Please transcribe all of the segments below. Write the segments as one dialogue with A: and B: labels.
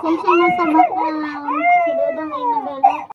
A: Pasensya na sa background. Si Dodong ay nagalo.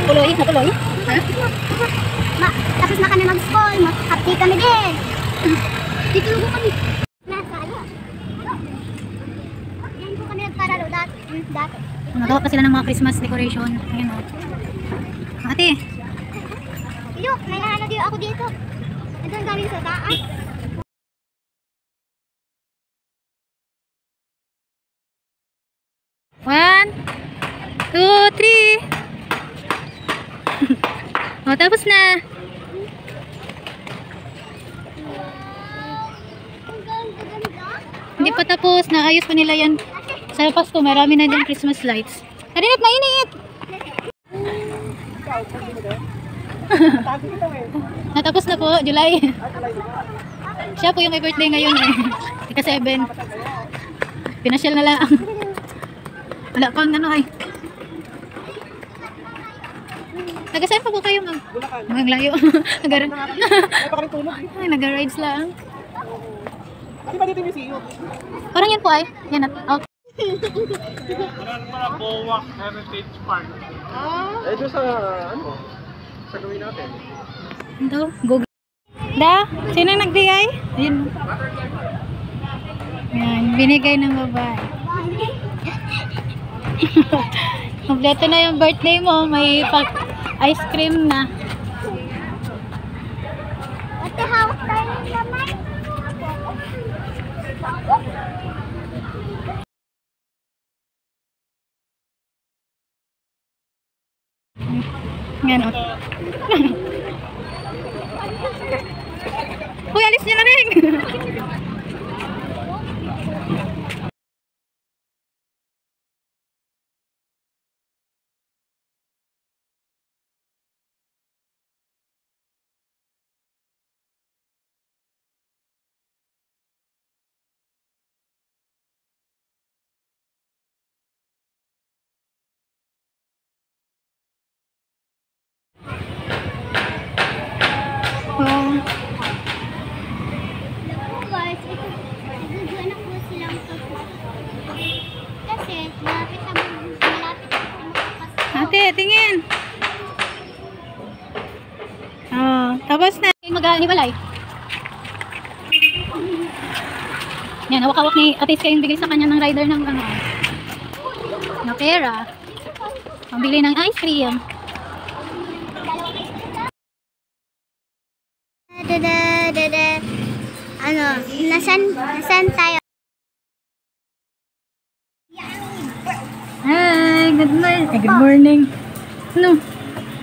B: Tuloy, natuloy. Ha?
A: Tapos na kami mag-school, happy kami din. Dito lugo kami. Nasa ano? Yan po kami nagparalo dati.
B: Nagawa pa sila ng mga Christmas decoration. Ayan o. Ate.
A: Yuk, may nahanap din ako dito. Ito ang galing sa taas.
B: One, two, three. O, tapos na. Hindi pa tapos. Naayos pa nila yan. Sa Pasko, marami na din Christmas lights. Karinit, mainit! Natapos na po, July. Siya po yung may birthday ngayon eh. Ika-7. Pinasyal na lang. Wala pang ano ay. Taga-saan pa po kayo mag? Maglayo. Nag-rides lang.
C: Di ba dito yung CEO?
B: Parang yan po ay. Yan at. Oh.
C: Para Bowak Heritage Park. Eh, doon sa, ano, sa gawin natin.
B: Ito, Google. Da, sino nagbigay? Ayun. Yan, binigay ng babae. Kompleto na yung birthday mo, may ice cream na.
A: Ate, hawak tayo ng kamay.
B: Yan o. Uy, alis niya na rin. Wow.
A: Guys, ito, nagugana po silang kasi malapit sa
B: Ate, tingin. Oh, tapos na. Mag-hiwalay. Yan, hawak-hawak ni Ate Iska yung bigay sa kanya ng rider ng ano, na pera. Pambili ng ice cream.
A: Ano, nasan tayo?
B: Hi, good morning. Good morning. Ano?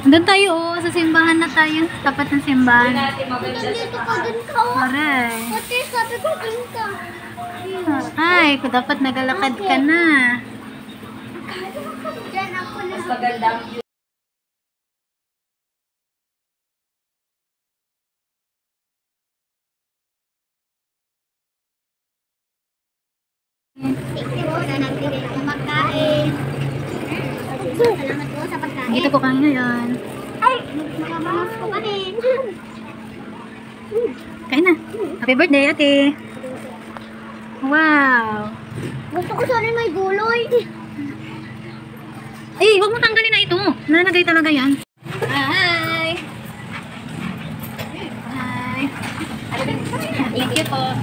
B: Andun tayo sa simbahan na tayo. Tapat ng simbahan.
A: Dito ka, dun ka.
B: Aray.
A: Ate, sabi ko dun ka.
B: Ay, dapat nagalakad ka na.
A: Diyan ako na. Thank you po na nagbigay ng magkain. Salamat po sa pagkain.
B: Dito po kami ngayon.
A: Ay, makamamas ko pa rin.
B: Kain na. Happy birthday, ate. Wow.
A: Gusto ko sana may guloy.
B: Ay, huwag mo tanggalin na ito. Nanagay talaga yan. Hi. Hi. Thank you po.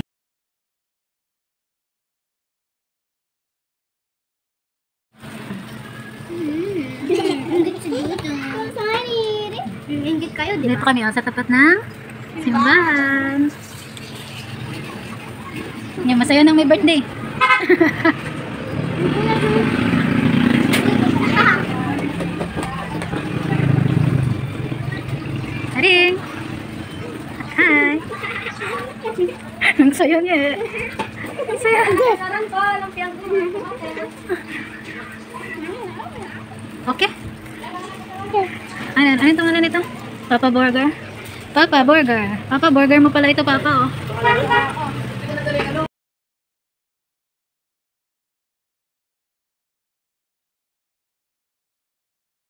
A: Inggit kayo, di
B: Dito kami sa tapat ng simbahan. Yan, masaya nang may birthday. saya niya eh. Ang saya.
A: Saran ko, lumpiang ko.
B: Okay? Ano itong ano nito? Papa Burger? Papa Burger. Papa Burger mo pala ito, Papa, oh.